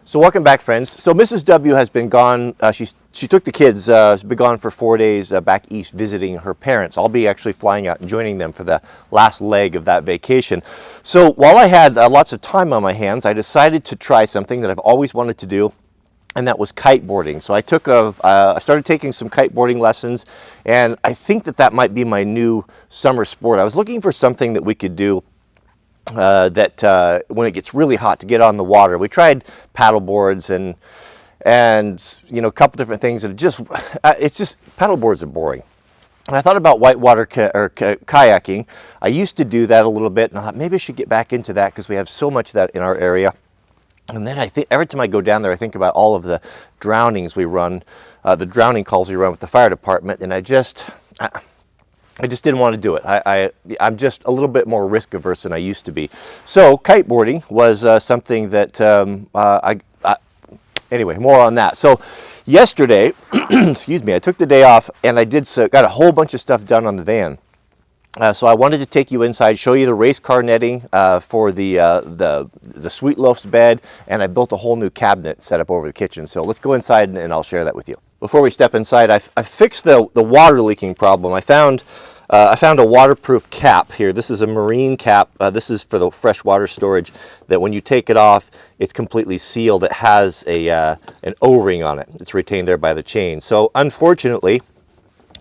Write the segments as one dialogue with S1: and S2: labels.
S1: So welcome back, friends. So Mrs. W has been gone. She took the kids. Been gone for 4 days back east visiting her parents. I'll be actually flying out and joining them for the last leg of that vacation. So while I had lots of time on my hands, I decided to try something that I've always wanted to do, and that was kiteboarding. So I started taking some kiteboarding lessons, and I think that might be my new summer sport. I was looking for something that we could do when it gets really hot to get on the water. We tried paddle boards and you know, a couple different things, and it's just paddle boards are boring. And I thought about whitewater kayaking. I used to do that a little bit, and I thought maybe I should get back into that because we have so much of that in our area. And then I think every time I go down there, I think about all of the drownings we run, the drowning calls we run with the fire department, and I just didn't want to do it. I'm just a little bit more risk averse than I used to be. So kiteboarding was something that anyway, more on that. So yesterday, excuse me, I took the day off and I got a whole bunch of stuff done on the van. So I wanted to take you inside, show you the race car netting for the Sweet Loaf's bed, and I built a whole new cabinet set up over the kitchen. So let's go inside and I'll share that with you. Before we step inside, I fixed the water leaking problem. I found a waterproof cap here. This is a marine cap. This is for the freshwater storage, that when you take it off, it's completely sealed. It has an O-ring on it. It's retained there by the chain. So unfortunately,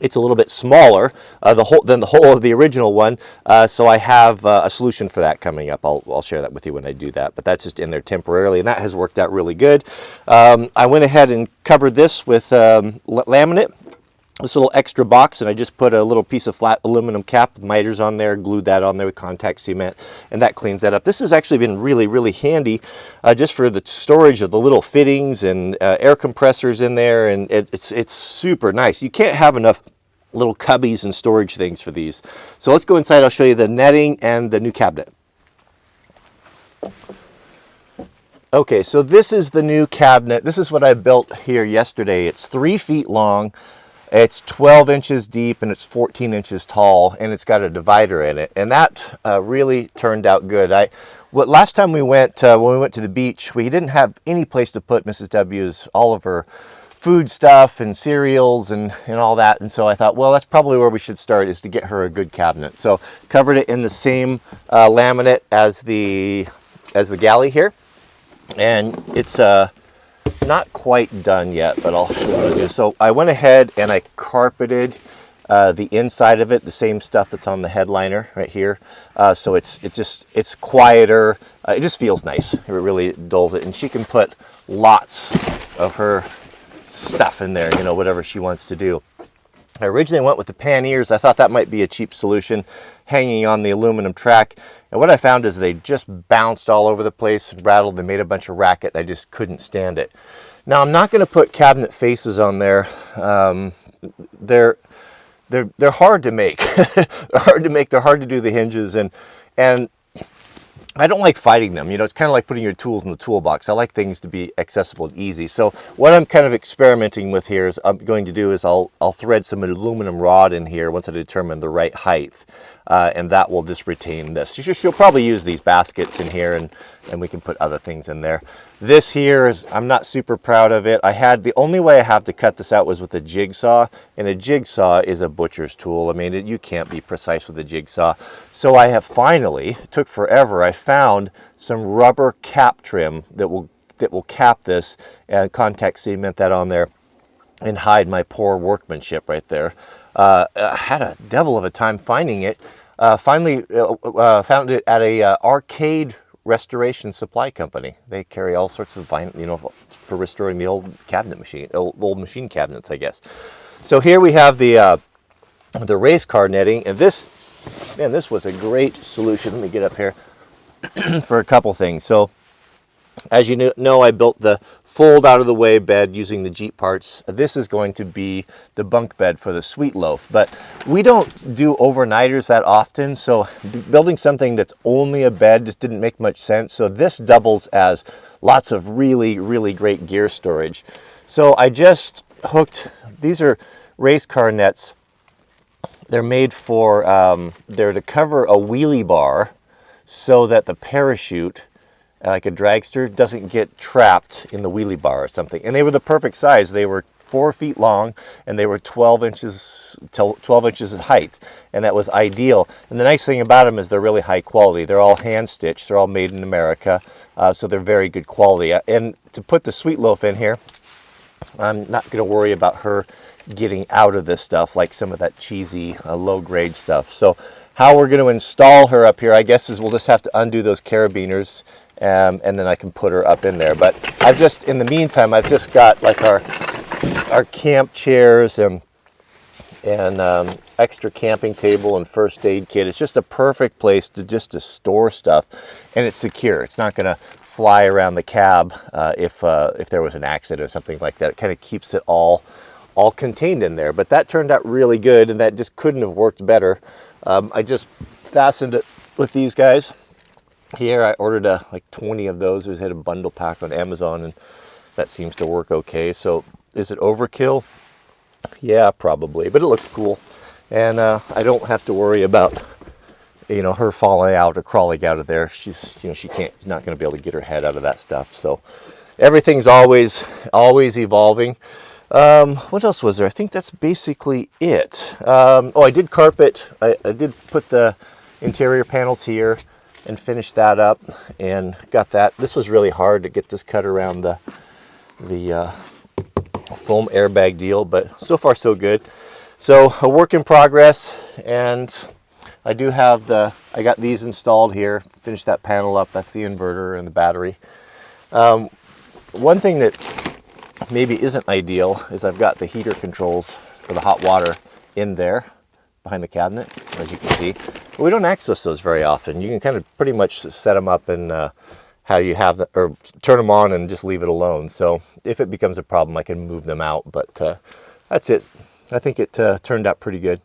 S1: it's a little bit smaller than the whole of the original one, so I have a solution for that coming up. I'll share that with you when I do that, but that's just in there temporarily, and that has worked out really good. I went ahead and covered this with laminate, this little extra box, and I just put a little piece of flat aluminum cap with miters on there, glued that on there with contact cement, and that cleans that up. This has actually been really, really handy just for the storage of the little fittings and air compressors in there, and it's super nice. You can't have enough little cubbies and storage things for these. So let's go inside. I'll show you the netting and the new cabinet. Okay, so this is the new cabinet. This is what I built here yesterday. It's 3 feet long. It's 12 inches deep and it's 14 inches tall, and it's got a divider in it, and that really turned out good. Last time we went, when we went to the beach, we didn't have any place to put Mrs. W's, all of her food stuff and cereals and all that, and so I thought, well, that's probably where we should start, is to get her a good cabinet. So covered it in the same laminate as the galley here, and it's not quite done yet, but I'll show you what I do. So I went ahead and I carpeted the inside of it, the same stuff that's on the headliner right here. So it's quieter. It just feels nice. It really dulls it, and she can put lots of her stuff in there, you know, whatever she wants to do. I originally went with the panniers. I thought that might be a cheap solution, hanging on the aluminum track. And what I found is they just bounced all over the place and rattled. They made a bunch of racket. I just couldn't stand it. Now, I'm not going to put cabinet faces on there. They're hard to make. They're hard to make. They're hard to do the hinges, and I don't like fighting them. You know, it's kind of like putting your tools in the toolbox. I like things to be accessible and easy. So what I'm kind of experimenting with here is I'll thread some aluminum rod in here once I determine the right height, and that will just retain this. She'll probably use these baskets in here, and we can put other things in there. This here I'm not super proud of it. The only way I have to cut this out was with a jigsaw, and a jigsaw is a butcher's tool. I mean, you can't be precise with a jigsaw. So I have finally, it took forever, I found some rubber cap trim that will cap this, and contact cement that on there and hide my poor workmanship right there. I had a devil of a time finding it. Finally found it at a arcade restoration supply company. They carry all sorts of vinyl, you know, for restoring the old old machine cabinets, I guess. So here we have the race car netting, and this was a great solution. Let me get up here for a couple things. So as you know, I built the fold out of the way bed using the Jeep parts. This is going to be the bunk bed for the Sweet Loaf, but we don't do overnighters that often, so building something that's only a bed just didn't make much sense. So this doubles as lots of really, really great gear storage. So I just hooked, these are race car nets. They're made for, they're to cover a wheelie bar so that the parachute like a dragster, doesn't get trapped in the wheelie bar or something. And they were the perfect size. They were 4 feet long, and they were 12 inches in height, and that was ideal. And the nice thing about them is they're really high quality. They're all hand stitched. They're all made in America, so they're very good quality. And to put the Sweet Loaf in here, I'm not going to worry about her getting out of this stuff like some of that cheesy low grade stuff. So how we're going to install her up here, I guess, is we'll just have to undo those carabiners, and then I can put her up in there. But I've just, in the meantime, I've just got like our camp chairs and extra camping table and first aid kit. It's just a perfect place to store stuff, and it's secure. It's not going to fly around the cab if there was an accident or something like that. It kind of keeps it all contained in there. But that turned out really good, and that just couldn't have worked better. I just fastened it with these guys here. I ordered like 20 of those. We had a bundle pack on Amazon, and that seems to work okay. So is it overkill? Yeah, probably, but it looks cool. And I don't have to worry about, her falling out or crawling out of there. She's not going to be able to get her head out of that stuff. So everything's always evolving. What else was there? I think that's basically it. I did carpet. I did put the interior panels here and finish that up and got that. This was really hard to get this cut around the foam airbag deal, but so far so good. So a work in progress, and I do have I got these installed here, finished that panel up. That's the inverter and the battery. One thing that maybe isn't ideal is I've got the heater controls for the hot water in there behind the cabinet, as you can see. But we don't access those very often. You can kind of pretty much set them up in how you have or turn them on and just leave it alone. So if it becomes a problem, I can move them out. But that's it. I think it turned out pretty good.